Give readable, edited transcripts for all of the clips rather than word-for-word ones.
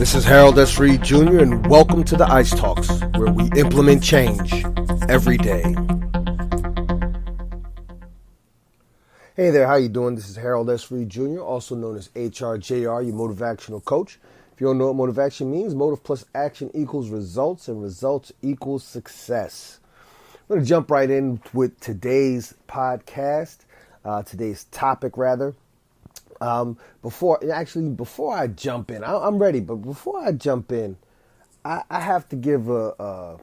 This is Harold S. Reed Jr. and welcome to the Ice Talks, where we implement change every day. Hey there, how you doing? This is Harold S. Reed Jr., also known as HRJR, your motivational coach. If you don't know what motivation means, motive plus action equals results, and results equals success. I'm going to jump right in with today's podcast, today's topic rather. Before I jump in, I'm ready, but before I jump in, I have to give a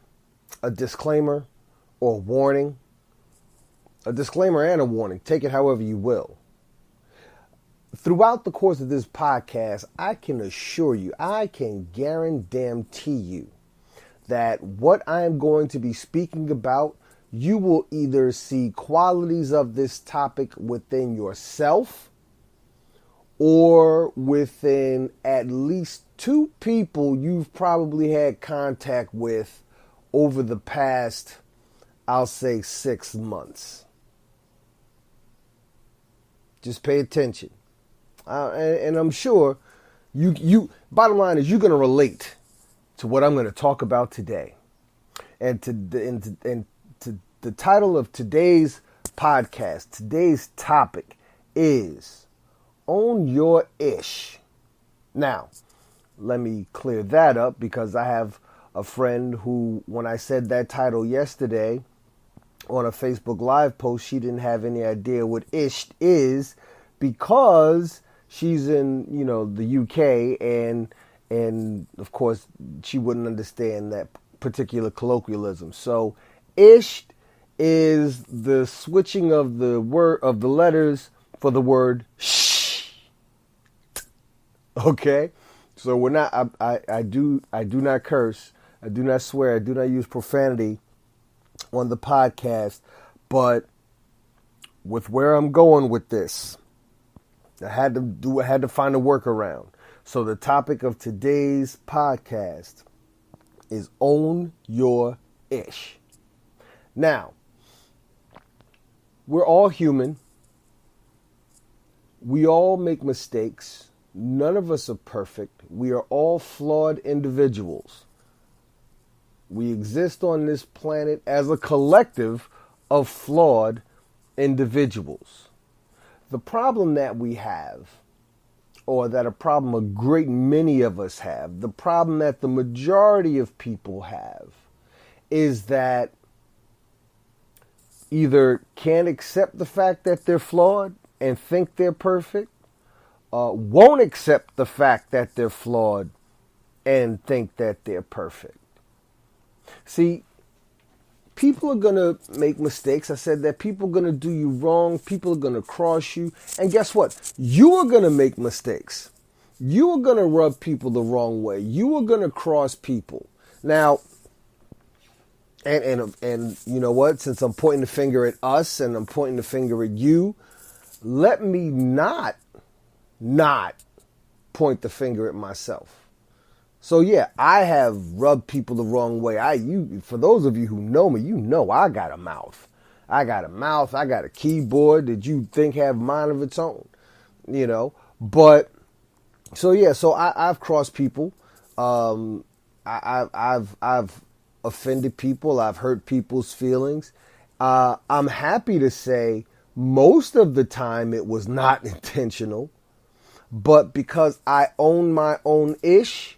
disclaimer or a warning. A disclaimer and a warning. Take it however you will. Throughout the course of this podcast, I can assure you, I can guarantee you that what I am going to be speaking about, you will either see qualities of this topic within yourself or within at least two people you've probably had contact with over the past, I'll say, 6 months. Just pay attention. And I'm sure you bottom line is you're going to relate to what I'm going to talk about today. And to the title of today's podcast, today's topic is Own Your Ish. Now, let me clear that up because I have a friend who, when I said that title yesterday on a Facebook Live post, she didn't have any idea what ish is because she's in, the UK and of course she wouldn't understand that particular colloquialism. So ish is the switching of the letters for the word shh. Okay, so we're not. I do not curse. I do not swear. I do not use profanity on the podcast. But with where I'm going with this, I had to find a workaround. So the topic of today's podcast is Own Your Ish. Now, we're all human. We all make mistakes. None of us are perfect. We are all flawed individuals. We exist on this planet as a collective of flawed individuals. The problem that we have, or that a problem a great many of us have, the problem that the majority of people have, is that either can't accept the fact that they're flawed and think they're perfect, won't accept the fact that they're flawed and think that they're perfect. See, people are going to make mistakes. I said that people are going to do you wrong. People are going to cross you. And guess what? You are going to make mistakes. You are going to rub people the wrong way. You are going to cross people. Now, and you know what? Since I'm pointing the finger at us and I'm pointing the finger at you, let me not point the finger at myself. So yeah, I have rubbed people the wrong way. For those of you who know me, you know I got a mouth. I got a keyboard that you think have mind of its own, But so yeah, so I've crossed people. I've offended people. I've hurt people's feelings. I'm happy to say most of the time it was not intentional. But because I own my own ish,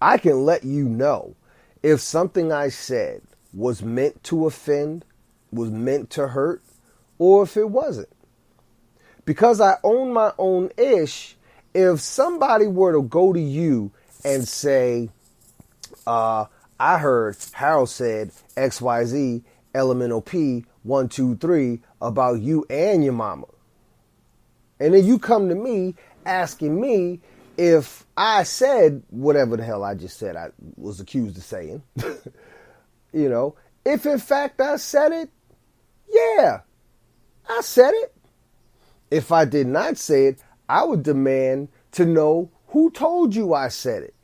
I can let you know if something I said was meant to offend, was meant to hurt, or if it wasn't. Because I own my own ish, if somebody were to go to you and say, I heard Harold said XYZ, elemental P, 1, 2, 3 about you and your mama. And then you come to me asking me if I said whatever the hell I just said I was accused of saying. If in fact I said it, yeah, I said it. If I did not say it, I would demand to know who told you I said it.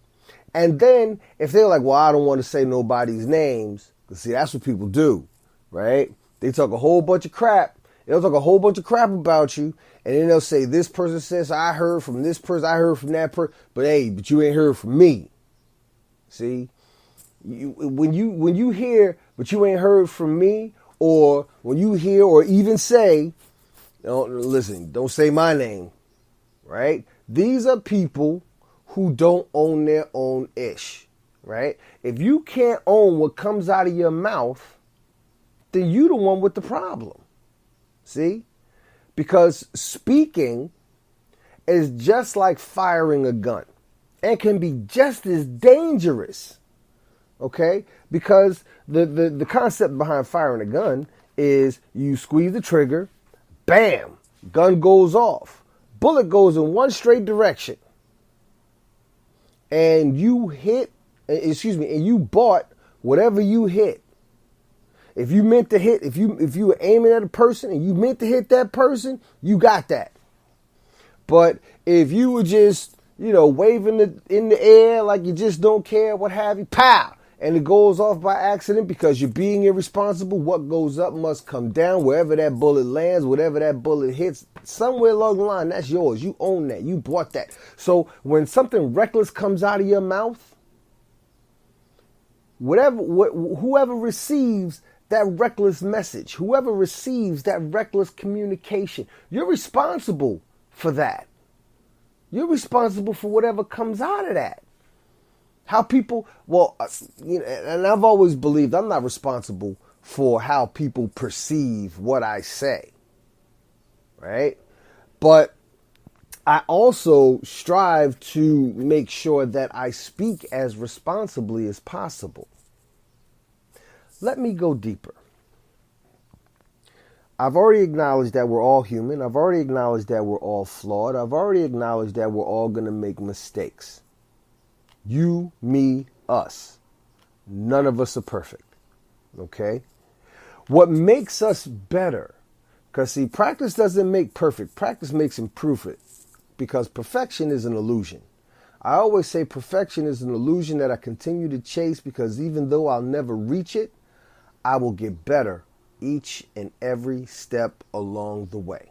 And then if they're like, well, I don't want to say nobody's names, because see, that's what people do, right? They talk a whole bunch of crap They'll talk a whole bunch of crap about you, and then they'll say, this person says, I heard from this person, I heard from that person, but you ain't heard from me. See? When you hear, but you ain't heard from me, or when you hear or even say, listen, don't say my name, right? These are people who don't own their own ish, right? If you can't own what comes out of your mouth, then you the one with the problem. See? Because speaking is just like firing a gun and can be just as dangerous. Okay? Because the concept behind firing a gun is you squeeze the trigger, bam, gun goes off. Bullet goes in one straight direction. And you and you bought whatever you hit. If you meant to hit, if you were aiming at a person and you meant to hit that person, you got that. But if you were just, waving it in the air like you just don't care, what have you, pow, and it goes off by accident because you're being irresponsible, what goes up must come down. Wherever that bullet lands, whatever that bullet hits, somewhere along the line, that's yours. You own that. You bought that. So when something reckless comes out of your mouth, whoever receives that reckless message, whoever receives that reckless communication, you're responsible for that. You're responsible for whatever comes out of that. How people, and I've always believed I'm not responsible for how people perceive what I say, right? But I also strive to make sure that I speak as responsibly as possible. Let me go deeper. I've already acknowledged that we're all human. I've already acknowledged that we're all flawed. I've already acknowledged that we're all going to make mistakes. You, me, us. None of us are perfect. Okay? What makes us better, because see, practice doesn't make perfect. Practice makes improvement, because perfection is an illusion. I always say perfection is an illusion that I continue to chase, because even though I'll never reach it, I will get better each and every step along the way.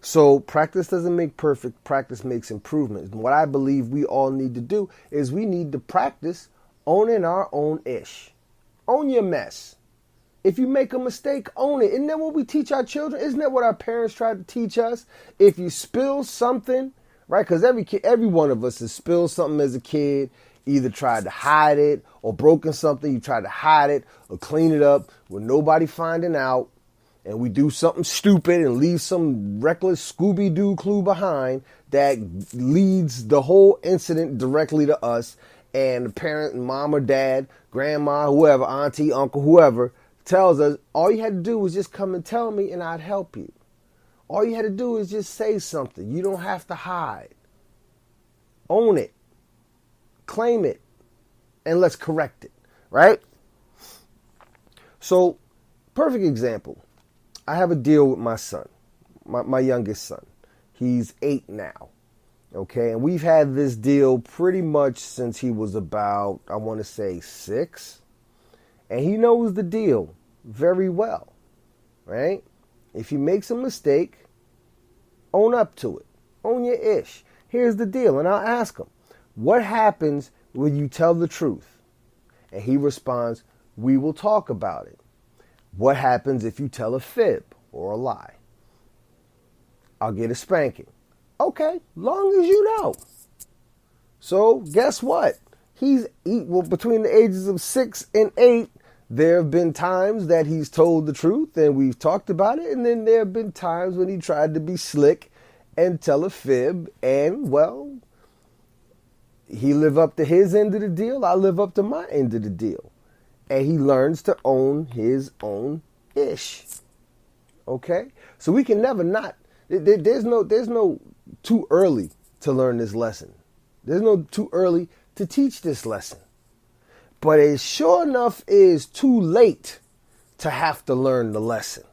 So practice doesn't make perfect. Practice makes improvement. And what I believe we all need to do is we need to practice owning our own ish. Own your mess. If you make a mistake, own it. Isn't that what we teach our children? Isn't that what our parents try to teach us? If you spill something, right? Because every one of us has spilled something as a kid. Either tried to hide it or broken something. You tried to hide it or clean it up with nobody finding out. And we do something stupid and leave some reckless Scooby-Doo clue behind that leads the whole incident directly to us. And the parent, mom or dad, grandma, whoever, auntie, uncle, whoever, tells us, all you had to do was just come and tell me and I'd help you. All you had to do is just say something. You don't have to hide. Own it. Claim it. And let's correct it. Right? So, perfect example. I have a deal with my son, my youngest son. He's 8 now. Okay, and we've had this deal pretty much since he was about, I want to say 6. And he knows the deal very well, right? If he makes a mistake, own up to it. Own your ish. Here's the deal, and I'll ask him, what happens when you tell the truth? And he responds, we will talk about it. What happens if you tell a fib or a lie? I'll get a spanking. Okay, long as you know. So guess what? Between the ages of 6 and 8, there have been times that he's told the truth and we've talked about it. And then there have been times when he tried to be slick and tell a fib. And, well, he live up to his end of the deal. I live up to my end of the deal. And he learns to own his own ish. Okay? So we can never not. There's no too early to learn this lesson. There's no too early to teach this lesson. But it sure enough is too late to have to learn the lesson.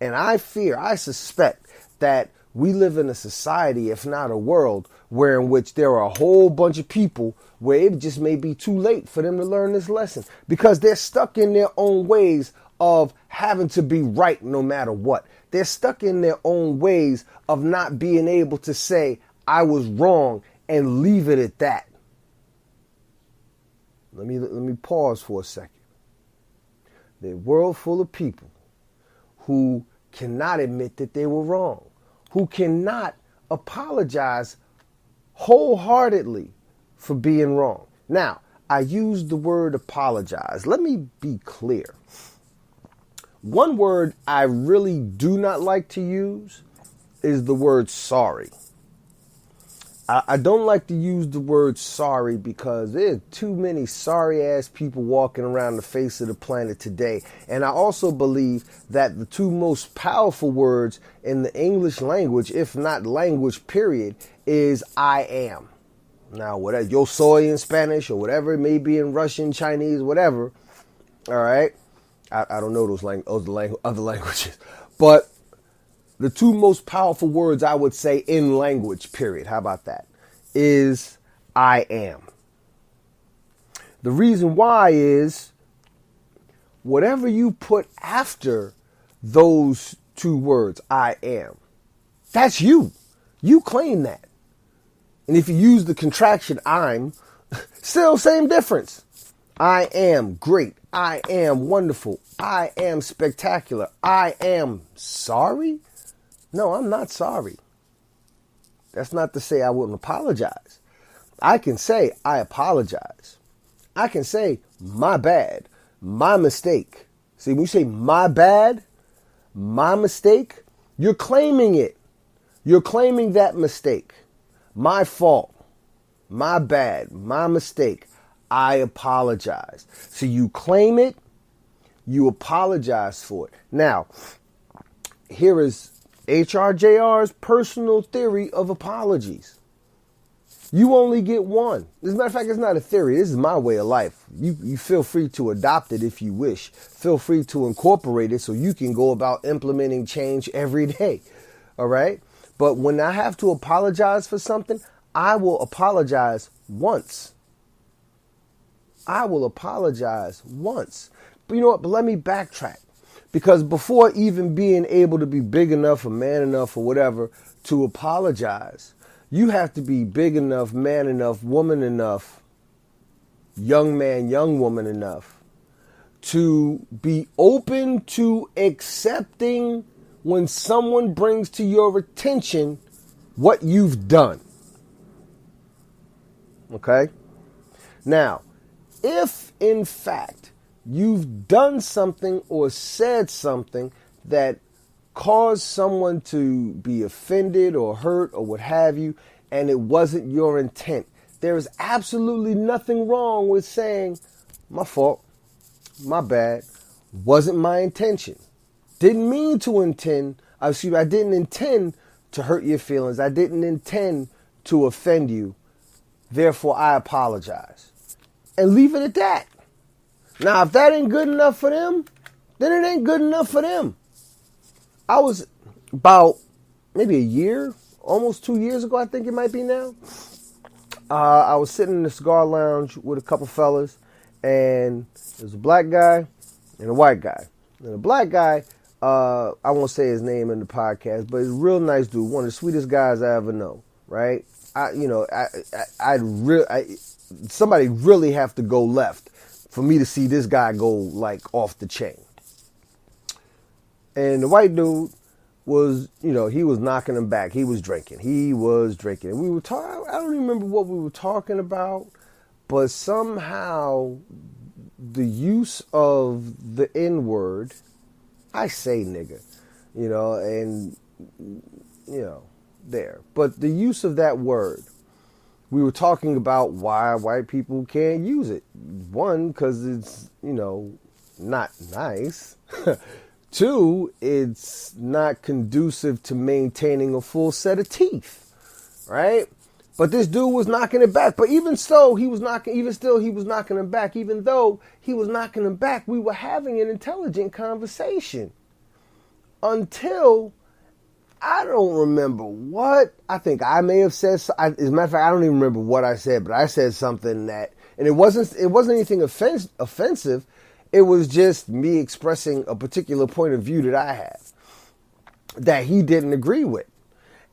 And I suspect that we live in a society, if not a world, where in which there are a whole bunch of people where it just may be too late for them to learn this lesson because they're stuck in their own ways of having to be right no matter what. They're stuck in their own ways of not being able to say, I was wrong, and leave it at that. Let me pause for a second. There's a world full of people who cannot admit that they were wrong, who cannot apologize wholeheartedly for being wrong. Now, I use the word apologize. Let me be clear. One word I really do not like to use is the word sorry. I don't like to use the word sorry because there are too many sorry ass people walking around the face of the planet today. And I also believe that the two most powerful words in the English language, if not language period, is I am. Now, whatever, yo soy in Spanish or whatever it may be in Russian, Chinese, whatever. All right. I don't know those other languages, but the two most powerful words I would say in language, period, how about that, is I am. The reason why is whatever you put after those two words, I am, that's you. You claim that. And if you use the contraction I'm, still same difference. I am great. I am wonderful. I am spectacular. I am sorry. No, I'm not sorry. That's not to say I wouldn't apologize. I can say I apologize. I can say my bad, my mistake. See, when you say my bad, my mistake, you're claiming it. You're claiming that mistake. My fault, my bad, my mistake. I apologize. So you claim it, you apologize for it. Now, here is HRJR's personal theory of apologies. You only get one. As a matter of fact, it's not a theory. This is my way of life. You feel free to adopt it if you wish. Feel free to incorporate it so you can go about implementing change every day. All right? But when I have to apologize for something, I will apologize once. I will apologize once. But you know what? But let me backtrack. Because before even being able to be big enough or man enough or whatever to apologize, you have to be big enough, man enough, woman enough, young man, young woman enough to be open to accepting when someone brings to your attention what you've done. Okay? Now, if in fact you've done something or said something that caused someone to be offended or hurt or what have you, and it wasn't your intent, there is absolutely nothing wrong with saying, my fault, my bad, wasn't my intention. Didn't mean to intend, I didn't intend to hurt your feelings. I didn't intend to offend you. Therefore, I apologize. And leave it at that. Now, if that ain't good enough for them, then it ain't good enough for them. I was about maybe a year, almost 2 years ago, I think it might be now. I was sitting in the cigar lounge with a couple fellas, and there's a black guy and a white guy. And the black guy, I won't say his name in the podcast, but he's a real nice dude, one of the sweetest guys I ever know, right? Somebody really have to go left for me to see this guy go like off the chain. And the white dude was, he was knocking him back. He was drinking. And we were talking, I don't even remember what we were talking about, but somehow the use of the N-word, I say nigga, there. But the use of that word, we were talking about why white people can't use it. One, because it's, not nice. Two, it's not conducive to maintaining a full set of teeth, right? But this dude was knocking it back. But even so, he was knocking him back. Even though he was knocking him back, we were having an intelligent conversation. Until, I don't remember what, I think I may have said, as a matter of fact, I don't even remember what I said, but I said something that, and it wasn't anything offensive. It was just me expressing a particular point of view that I have that he didn't agree with.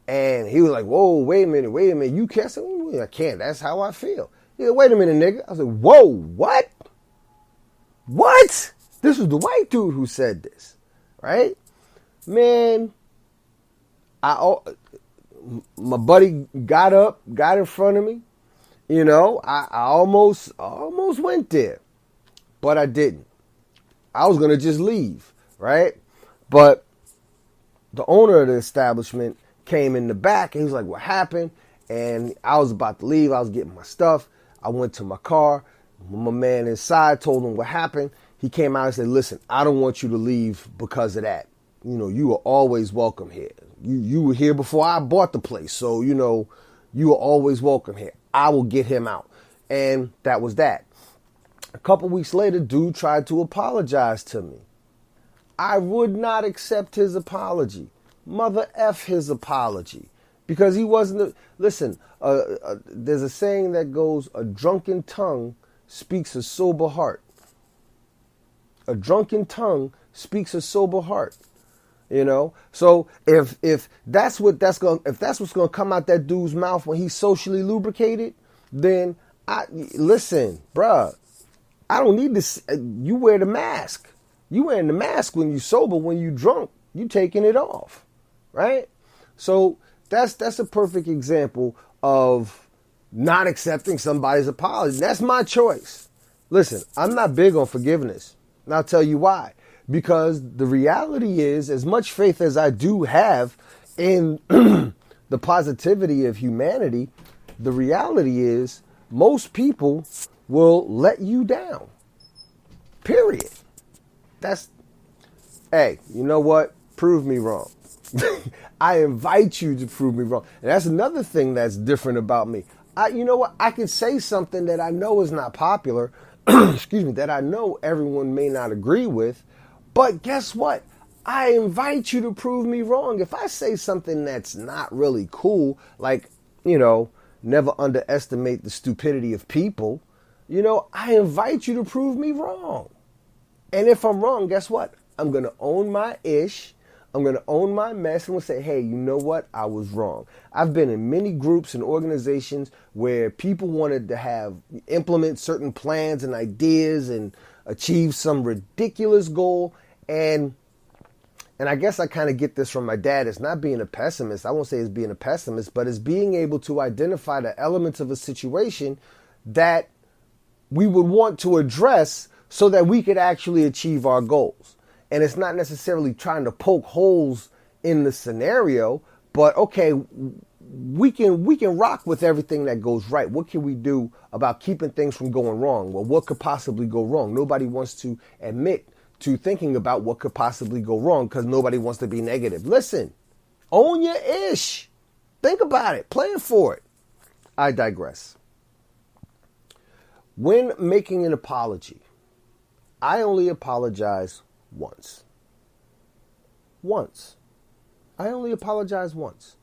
And he was like, whoa, wait a minute, you can't say, I can't, that's how I feel. Yeah, wait a minute, nigga. I was like, whoa, what? What? This was the white dude who said this, right? Man, my buddy got up, got in front of me. You know, I almost went there, but I didn't. I was going to just leave, right? But the owner of the establishment came in the back and he was like, what happened? And I was about to leave. I was getting my stuff. I went to my car. My man inside told him what happened. He came out and said, listen, I don't want you to leave because of that. You know, you are always welcome here. You were here before I bought the place. So, you know, you are always welcome here. I will get him out. And that was that. A couple weeks later, dude tried to apologize to me. I would not accept his apology. Mother F his apology. Because he wasn't... Listen, there's a saying that goes, a drunken tongue speaks a sober heart. A drunken tongue speaks a sober heart. You know? So if that's what's gonna come out that dude's mouth when he's socially lubricated, then listen, bruh, I don't need this. You wear the mask. You wearing the mask when you sober. When you drunk, you taking it off, right? So that's a perfect example of not accepting somebody's apology. That's my choice. Listen, I'm not big on forgiveness, and I'll tell you why. Because the reality is, as much faith as I do have in the positivity of humanity, the reality is most people will let you down. Period. Hey, you know what? Prove me wrong. I invite you to prove me wrong. And that's another thing that's different about me. You know what? I can say something that I know is not popular, excuse me, that I know everyone may not agree with, but guess what? I invite you to prove me wrong. If I say something that's not really cool, like, you know, never underestimate the stupidity of people, you know, I invite you to prove me wrong. And if I'm wrong, guess what? I'm going to own my ish. I'm going to own my mess and we'll say, hey, you know what? I was wrong. I've been in many groups and organizations where people wanted to implement certain plans and ideas and achieve some ridiculous goal. And I guess I kind of get this from my dad. It's not being a pessimist. I won't say it's being a pessimist, but it's being able to identify the elements of a situation that we would want to address so that we could actually achieve our goals. And it's not necessarily trying to poke holes in the scenario, but okay, we can rock with everything that goes right. What can we do about keeping things from going wrong? Well, what could possibly go wrong? Nobody wants to admit to thinking about what could possibly go wrong because nobody wants to be negative. Listen, own your ish. Think about it. Plan for it. I digress. When making an apology, I only apologize once. Once. I only apologize once.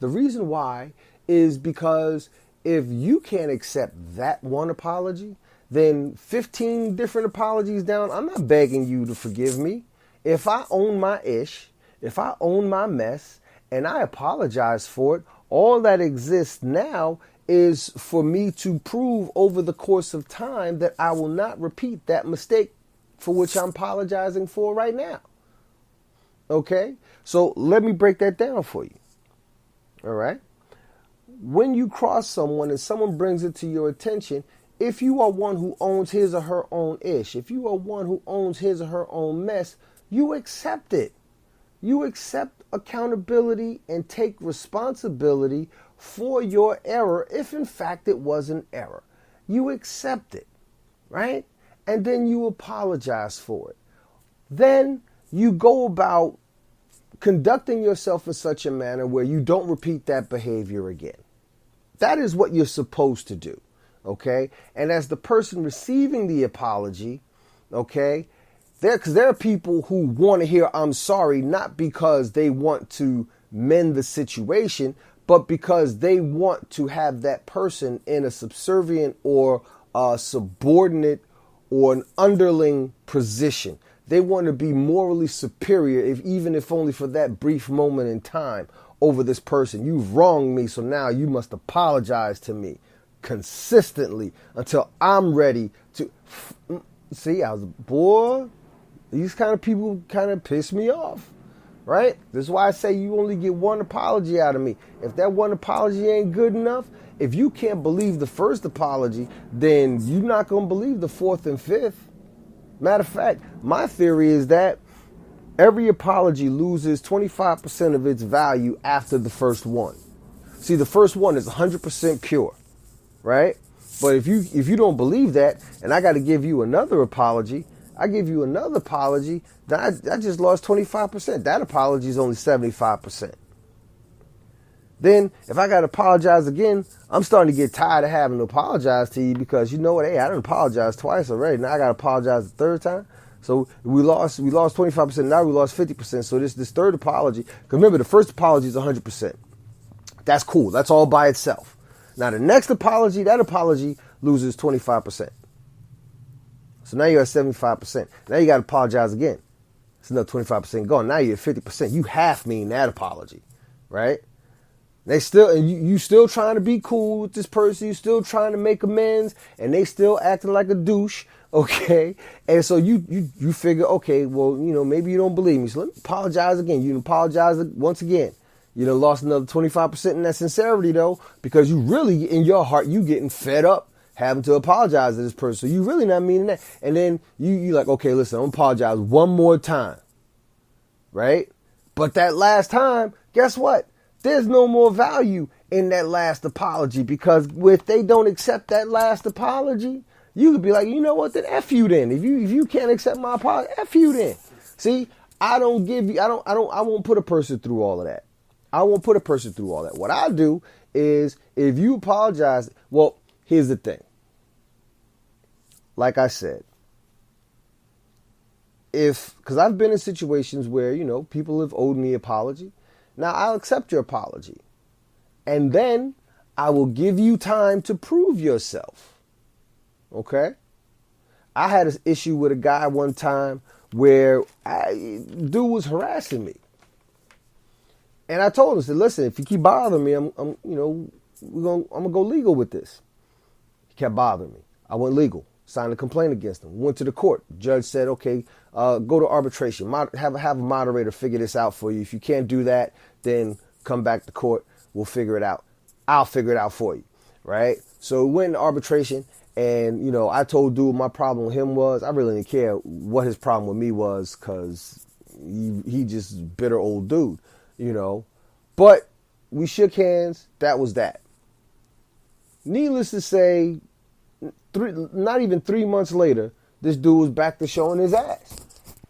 The reason why is because if you can't accept that one apology, then 15 different apologies down, I'm not begging you to forgive me. If I own my ish, if I own my mess, and I apologize for it, all that exists now is for me to prove over the course of time that I will not repeat that mistake for which I'm apologizing for right now. Okay? So let me break that down for you. All right? When you cross someone and someone brings it to your attention, if you are one who owns his or her own ish, if you are one who owns his or her own mess, you accept it. You accept accountability and take responsibility for your error if in fact it was an error. You accept it, right? And then you apologize for it. Then you go about conducting yourself in such a manner where you don't repeat that behavior again. That is what you're supposed to do. Okay, and as the person receiving the apology, okay, because there are people who want to hear I'm sorry, not because they want to mend the situation, but because they want to have that person in a subservient or subordinate or an underling position. They want to be morally superior, even if only for that brief moment in time, over this person. You've wronged me, so now you must apologize to me consistently until I'm ready to. See, boy, these kind of people kind of piss me off, right? This is why I say you only get one apology out of me. If that one apology ain't good enough, if you can't believe the first apology, then you're not going to believe the fourth and fifth. Matter of fact, my theory is that every apology loses 25% of its value after the first one. See, the first one is 100% pure, right? But if you don't believe that, and I got to give you another apology, I give you another apology, then I just lost 25%. That apology is only 75%. Then, if I got to apologize again, I'm starting to get tired of having to apologize to you because you know what? Hey, I didn't apologize twice already. Now I got to apologize the third time. So we lost 25%. Now we lost 50%. So this third apology, because remember, the first apology is 100%. That's cool. That's all by itself. Now the next apology, that apology loses 25%. So now you're at 75%. Now you got to apologize again. It's another 25% gone. Now you're at 50%. You half mean that apology, right? They still, and you still trying to be cool with this person. You still trying to make amends, and they still acting like a douche. Okay, and so you figure, okay, well, maybe you don't believe me, so let me apologize again. You apologize once again. You done lost another 25% in that sincerity though, because you really, in your heart, you getting fed up having to apologize to this person. So you really not meaning that. And then you like, okay, listen, I'm gonna apologize one more time, right? But that last time, guess what? There's no more value in that last apology, because if they don't accept that last apology, you could be like, you know what, then F you then. If you can't accept my apology, F you then. See, I won't put a person through all of that. I won't put a person through all that. What I do is, if you apologize, well, here's the thing. Like I said, because I've been in situations where, people have owed me apology. Now, I'll accept your apology. And then I will give you time to prove yourself. Okay? I had an issue with a guy one time where dude was harassing me. And I told him, I said, listen, if you keep bothering me, I'm gonna go legal with this. He kept bothering me. I went legal, signed a complaint against him, went to the court. Judge said, okay, go to arbitration. Have a moderator figure this out for you. If you can't do that, then come back to court. We'll figure it out. I'll figure it out for you, right? So we went into arbitration, and, I told dude my problem with him was, I really didn't care what his problem with me was, because he just bitter old dude, But we shook hands. That was that. Needless to say, not even 3 months later, this dude was back to showing his ass.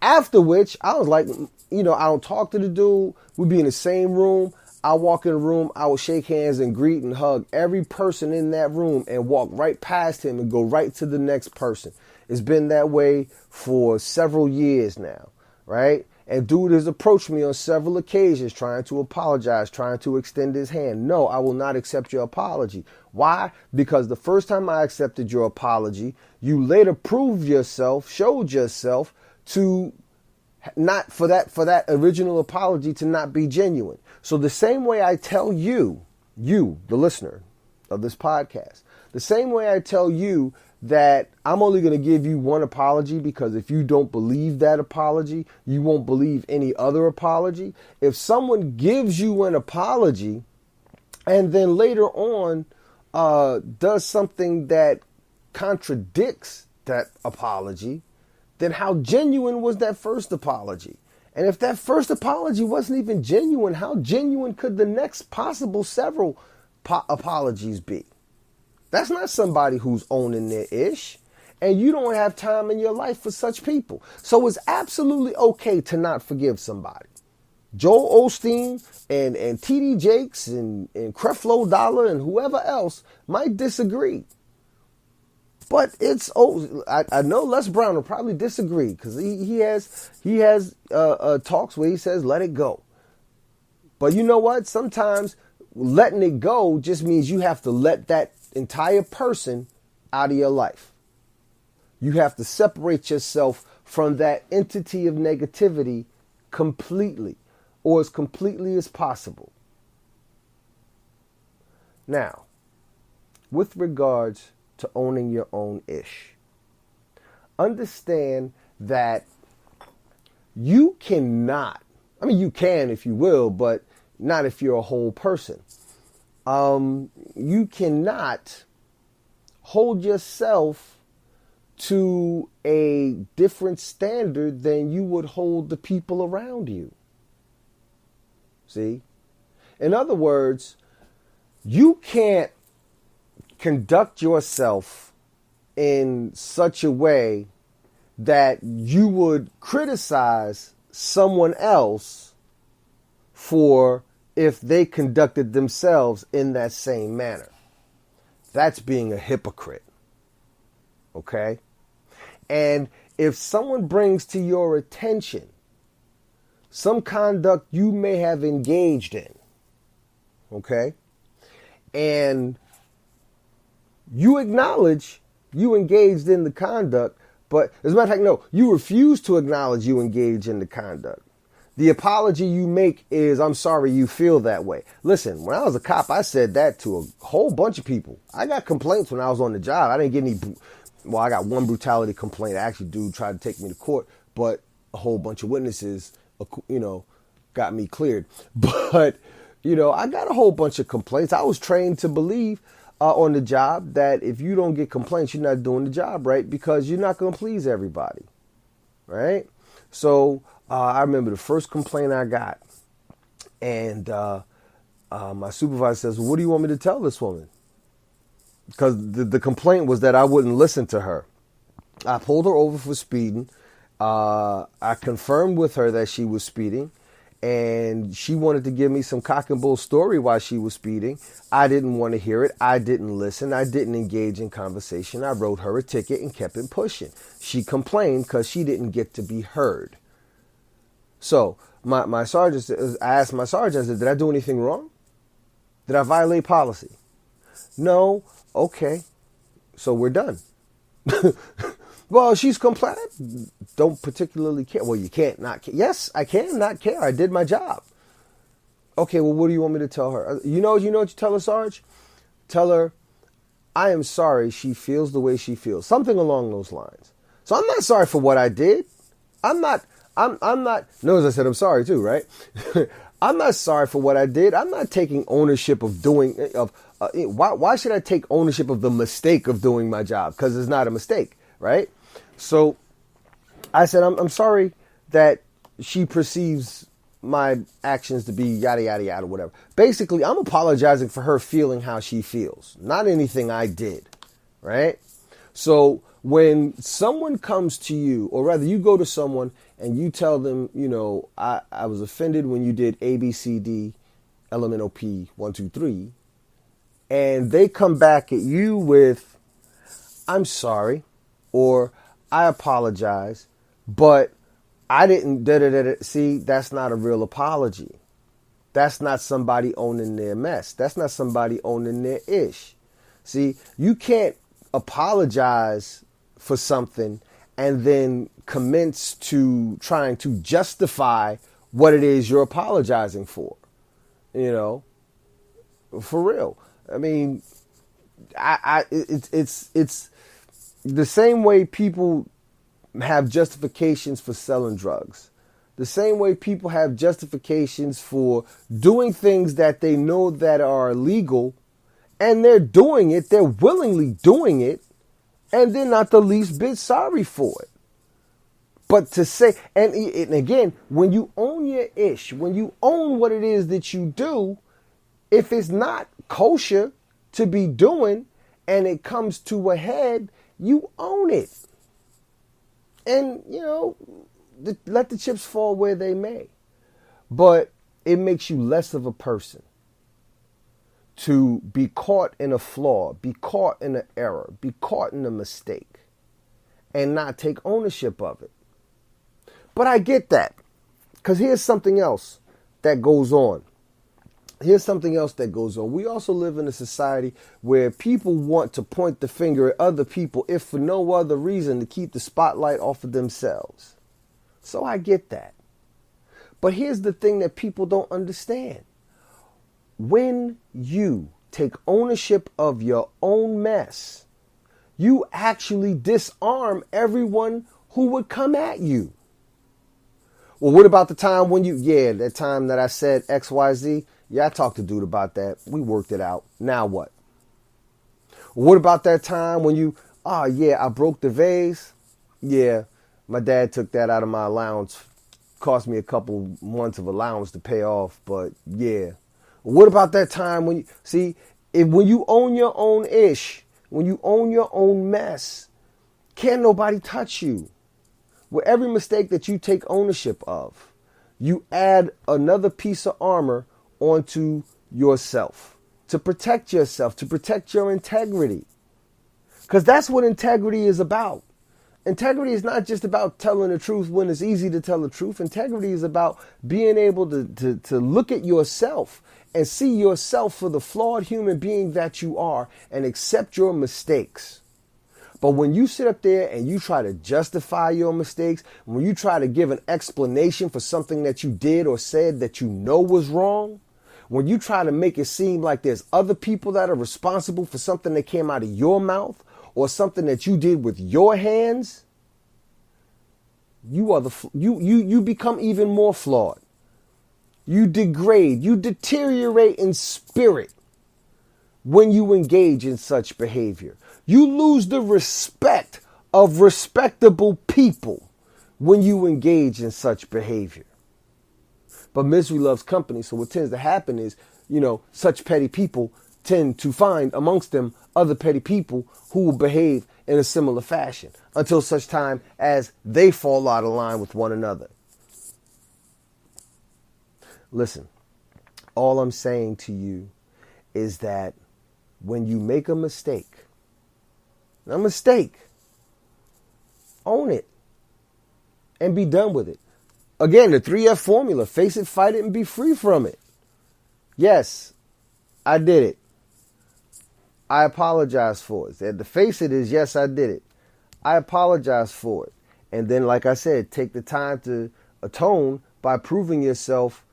After which, I was like, I don't talk to the dude. We'd be in the same room. I walk in the room, I would shake hands and greet and hug every person in that room and walk right past him and go right to the next person. It's been that way for several years now, right? And dude has approached me on several occasions trying to apologize, trying to extend his hand. No, I will not accept your apology. Why? Because the first time I accepted your apology, you later proved yourself, showed yourself to not for that original apology to not be genuine. So the same way I tell you, the listener of this podcast, the same way I tell you that I'm only going to give you one apology, because if you don't believe that apology, you won't believe any other apology. If someone gives you an apology and then later on does something that contradicts that apology, then how genuine was that first apology? And if that first apology wasn't even genuine, how genuine could the next possible several apologies be? That's not somebody who's owning their ish. And you don't have time in your life for such people. So it's absolutely okay to not forgive somebody. Joel Osteen and T.D. Jakes and Creflo Dollar and whoever else might disagree. But I know Les Brown will probably disagree, because he has talks where he says, let it go. But you know what? Sometimes letting it go just means you have to let that entire person out of your life. You have to separate yourself from that entity of negativity completely, or as completely as possible. Now, with regards to owning your own ish, understand that you cannot, I mean, you can if you will, but not if you're a whole person. You cannot hold yourself to a different standard than you would hold the people around you. See? In other words, you can't conduct yourself in such a way that you would criticize someone else for if they conducted themselves in that same manner. That's being a hypocrite. Okay? And if someone brings to your attention some conduct you may have engaged in, okay, and you acknowledge you engaged in the conduct, but as a matter of fact, no, you refuse to acknowledge you engage in the conduct. The apology you make is, I'm sorry you feel that way. Listen, when I was a cop, I said that to a whole bunch of people. I got complaints when I was on the job. I didn't get any, well, I got one brutality complaint. Actually, dude tried to take me to court, but a whole bunch of witnesses, got me cleared. But, I got a whole bunch of complaints. I was trained to believe on the job that if you don't get complaints, you're not doing the job right, because you're not going to please everybody, right? So I remember the first complaint I got, and my supervisor says, well, what do you want me to tell this woman? Because the complaint was that I wouldn't listen to her. I pulled her over for speeding. I confirmed with her that she was speeding, and she wanted to give me some cock and bull story why she was speeding. I didn't want to hear it. I didn't listen. I didn't engage in conversation. I wrote her a ticket and kept it pushing. She complained because she didn't get to be heard. So my sergeant, I asked my sergeant, I said, did I do anything wrong? Did I violate policy? No. Okay. So we're done. Well, she's complaining. Don't particularly care. Well, you can't not care. Yes, I can not care. I did my job. Okay, well, what do you want me to tell her? You know what you tell her, Sarge? Tell her, I am sorry she feels the way she feels. Something along those lines. So I'm not sorry for what I did. I'm not, notice I said I'm sorry too, right? I'm not sorry for what I did. I'm not taking ownership of why should I take ownership of the mistake of doing my job? Because it's not a mistake, right? So I said, I'm sorry that she perceives my actions to be yada, yada, yada, whatever. Basically, I'm apologizing for her feeling how she feels, not anything I did, right? So when someone comes to you, or rather you go to someone and you tell them, I was offended when you did A, B, C, D, LMNOP, 1, 2, 3, and they come back at you with, I'm sorry, or I apologize, but I didn't da-da-da-da. See, that's not a real apology. That's not somebody owning their mess. That's not somebody owning their ish. See, you can't apologize for something and then commence to trying to justify what it is you're apologizing for. For real. I mean, it's the same way people have justifications for selling drugs. The same way people have justifications for doing things that they know that are illegal, and they're doing it, they're willingly doing it, and they're not the least bit sorry for it. But to say, and again, when you own your ish, when you own what it is that you do, if it's not kosher to be doing and it comes to a head, you own it. And, let the chips fall where they may. But it makes you less of a person to be caught in a flaw, be caught in an error, be caught in a mistake, and not take ownership of it. But I get that, because here's something else that goes on. here's something else that goes on. We also live in a society where people want to point the finger at other people, if for no other reason to keep the spotlight off of themselves. So I get that. But here's the thing that people don't understand. When you take ownership of your own mess, you actually disarm everyone who would come at you. Well, what about the time when that time that I said XYZ? Yeah, I talked to dude about that. We worked it out. Now what? What about that time when I broke the vase? Yeah, my dad took that out of my allowance. Cost me a couple months of allowance to pay off, but yeah. What about that time when when you own your own ish, when you own your own mess, can't nobody touch you. With every mistake that you take ownership of, you add another piece of armor onto yourself to protect yourself, to protect your integrity. Because that's what integrity is about. Integrity is not just about telling the truth when it's easy to tell the truth. Integrity is about being able to look at yourself and see yourself for the flawed human being that you are and accept your mistakes. But when you sit up there and you try to justify your mistakes, when you try to give an explanation for something that you did or said that you know was wrong, when you try to make it seem like there's other people that are responsible for something that came out of your mouth or something that you did with your hands, you become even more flawed. You degrade, you deteriorate in spirit when you engage in such behavior. You lose the respect of respectable people when you engage in such behavior. But misery loves company, so what tends to happen is, such petty people tend to find amongst them other petty people who will behave in a similar fashion until such time as they fall out of line with one another. Listen, all I'm saying to you is that when you make a mistake, own it and be done with it. Again, the 3F formula: face it, fight it, and be free from it. Yes, I did it. I apologize for it. The face it is, yes, I did it. I apologize for it. And then, like I said, take the time to atone by proving yourself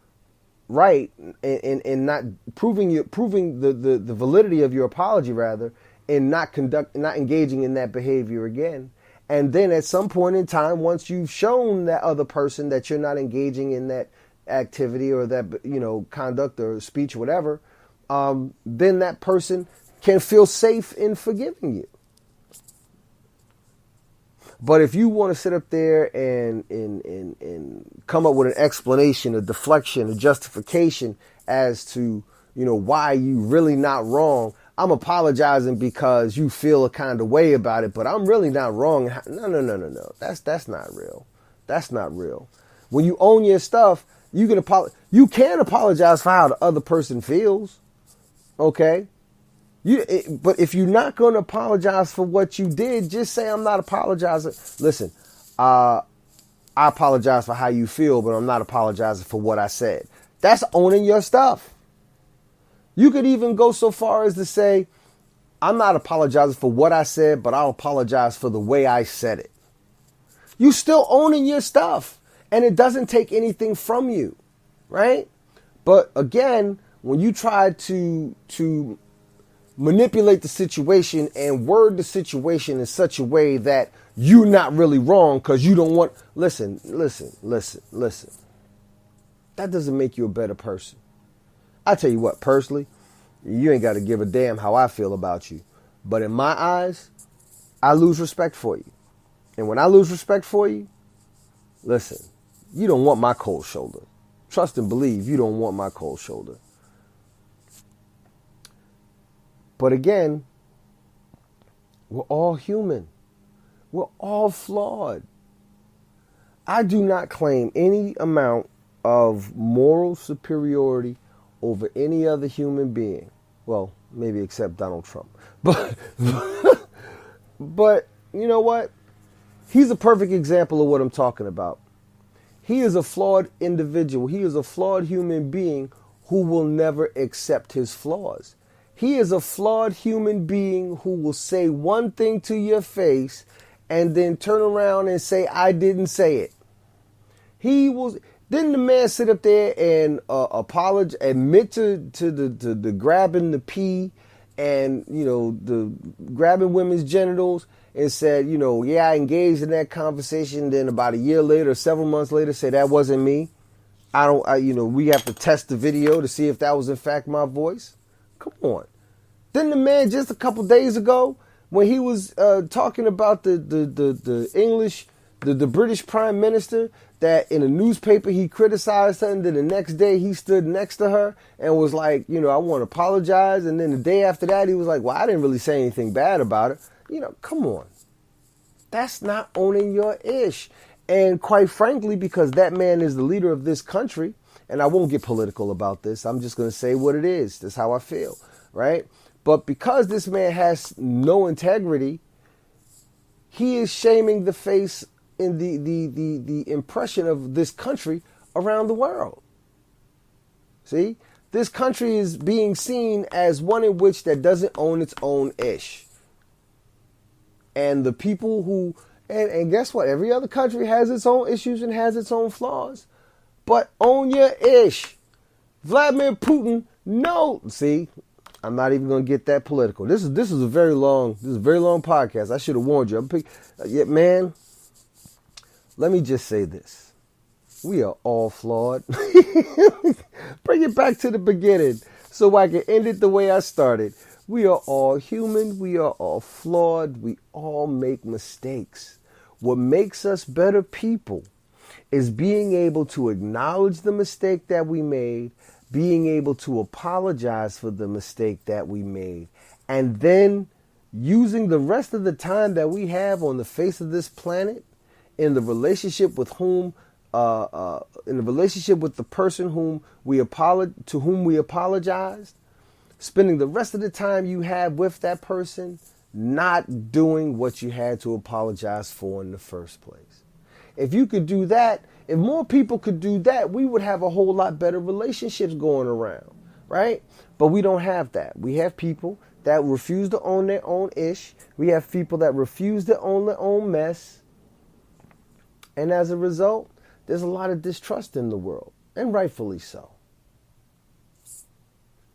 right and not proving the validity of your apology, rather, and not engaging in that behavior again. And then at some point in time, once you've shown that other person that you're not engaging in that activity or that, conduct or speech, whatever, then that person can feel safe in forgiving you. But if you want to sit up there and come up with an explanation, a deflection, a justification as to, why you really not wrong, I'm apologizing because you feel a kind of way about it, but I'm really not wrong. No. That's not real. That's not real. When you own your stuff, you can apologize for how the other person feels. Okay? But if you're not going to apologize for what you did, just say, I'm not apologizing. Listen, I apologize for how you feel, but I'm not apologizing for what I said. That's owning your stuff. You could even go so far as to say, I'm not apologizing for what I said, but I'll apologize for the way I said it. You still owning your stuff, and it doesn't take anything from you, right? But again, when you try to manipulate the situation and word the situation in such a way that you're not really wrong because you don't want... Listen. That doesn't make you a better person. I tell you what, personally, you ain't got to give a damn how I feel about you. But in my eyes, I lose respect for you. And when I lose respect for you, listen, you don't want my cold shoulder. Trust and believe you don't want my cold shoulder. But again, we're all human. We're all flawed. I do not claim any amount of moral superiority over any other human being. Well, maybe except Donald Trump. But you know what? He's a perfect example of what I'm talking about. He is a flawed individual. He is a flawed human being who will never accept his flaws. He is a flawed human being who will say one thing to your face and then turn around and say, I didn't say it. Didn't the man sit up there and apologize, admit to the grabbing the pee and, the grabbing women's genitals, and said, yeah, I engaged in that conversation. Then about a year later, several months later, say that wasn't me. We have to test the video to see if that was in fact my voice. Come on. Then the man just a couple days ago, when he was talking about the English, the British Prime Minister, that in a newspaper he criticized her, and then the next day he stood next to her and was like, I want to apologize. And then the day after that, he was like, well, I didn't really say anything bad about her. Come on. That's not owning your ish. And quite frankly, because that man is the leader of this country, and I won't get political about this, I'm just going to say what it is. That's how I feel, right? But because this man has no integrity, he is shaming the face in the impression of this country around the world. See? This country is being seen as one in which that doesn't own its own ish. And the people who... And guess what? Every other country has its own issues and has its own flaws. But own your ish. Vladimir Putin, no. See, I'm not even going to get that political. This is a very long podcast. I should have warned you. Man, let me just say this. We are all flawed. Bring it back to the beginning so I can end it the way I started. We are all human. We are all flawed. We all make mistakes. What makes us better people is being able to acknowledge the mistake that we made, being able to apologize for the mistake that we made, and then using the rest of the time that we have on the face of this planet in the relationship with in the relationship with the person to whom we apologized, spending the rest of the time you have with that person not doing what you had to apologize for in the first place. If you could do that, if more people could do that, we would have a whole lot better relationships going around, right? But we don't have that. We have people that refuse to own their own ish. We have people that refuse to own their own mess. And as a result, there's a lot of distrust in the world, and rightfully so.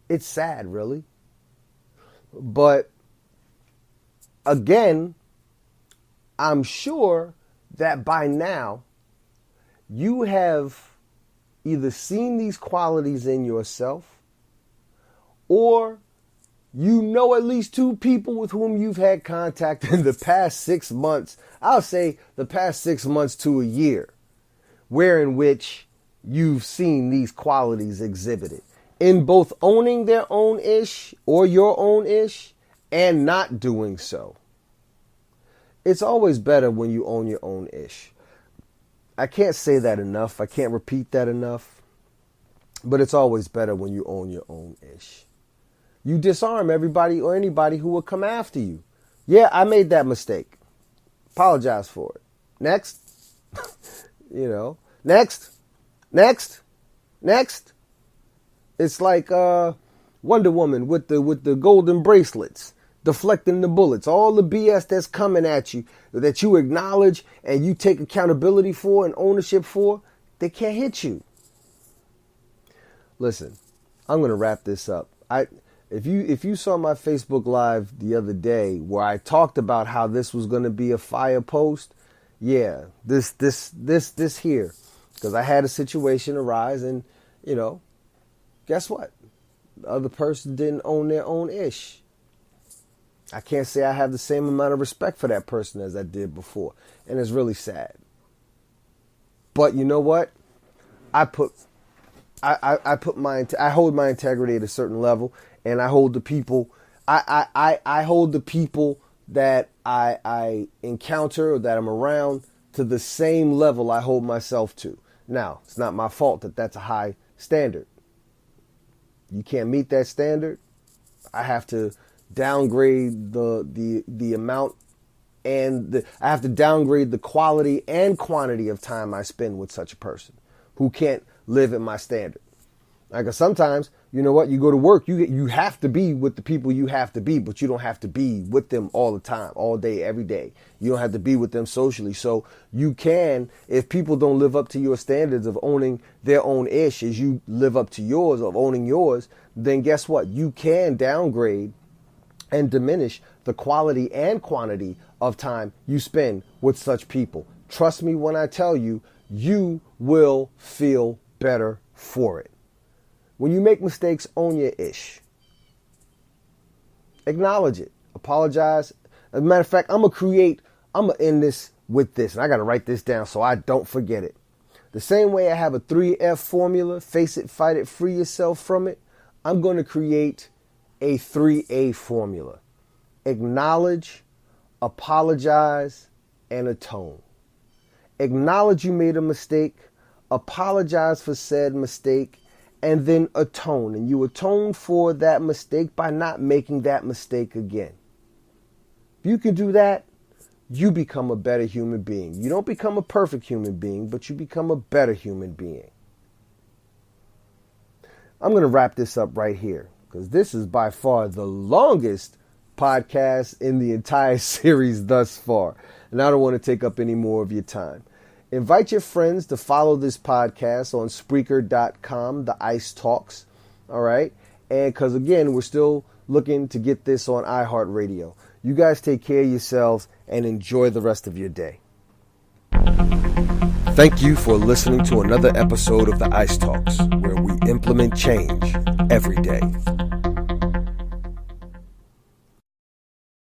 It's sad, really. But again, I'm sure that by now you have either seen these qualities in yourself, or you know at least two people with whom you've had contact in the past 6 months. I'll say the past 6 months to a year, where in which you've seen these qualities exhibited in both owning their own ish or your own ish and not doing so. It's always better when you own your own ish. I can't say that enough. I can't repeat that enough. But it's always better when you own your own ish. You disarm everybody or anybody who will come after you. Yeah, I made that mistake. Apologize for it. Next. Next. It's like Wonder Woman with the golden bracelets, deflecting the bullets. All the BS that's coming at you, that you acknowledge and you take accountability for and ownership for, they can't hit you. Listen, I'm going to wrap this up. If you saw my Facebook Live the other day where I talked about how this was going to be a fire post, yeah, this here, because I had a situation arise, and guess what? The other person didn't own their own ish. I can't say I have the same amount of respect for that person as I did before, and it's really sad. But you know what? I hold my integrity at a certain level, and I hold the people. I hold the people that I encounter or that I'm around to the same level I hold myself to. Now, it's not my fault that that's a high standard. You can't meet that standard. I have to downgrade the amount, and I have to downgrade the quality and quantity of time I spend with such a person who can't live at my standard. Like sometimes, you know what, you go to work, you have to be with the people you have to be, but you don't have to be with them all the time, all day, every day. You don't have to be with them socially. So you can, if people don't live up to your standards of owning their own ish as you live up to yours, of owning yours, then guess what? You can downgrade and diminish the quality and quantity of time you spend with such people. Trust me when I tell you, you will feel better for it. When you make mistakes, own your ish. Acknowledge it. Apologize. As a matter of fact, I'm going to end this with this. And I got to write this down so I don't forget it. The same way I have a 3F formula, face it, fight it, free yourself from it, I'm going to create a 3A formula. Acknowledge, apologize, and atone. Acknowledge you made a mistake. Apologize for said mistake. And then atone. And you atone for that mistake by not making that mistake again. If you can do that, you become a better human being. You don't become a perfect human being, but you become a better human being. I'm going to wrap this up right here because this is by far the longest podcast in the entire series thus far. And I don't want to take up any more of your time. Invite your friends to follow this podcast on Spreaker.com, The Ice Talks. All right. And because, again, we're still looking to get this on iHeartRadio. You guys take care of yourselves and enjoy the rest of your day. Thank you for listening to another episode of The Ice Talks, where we implement change every day.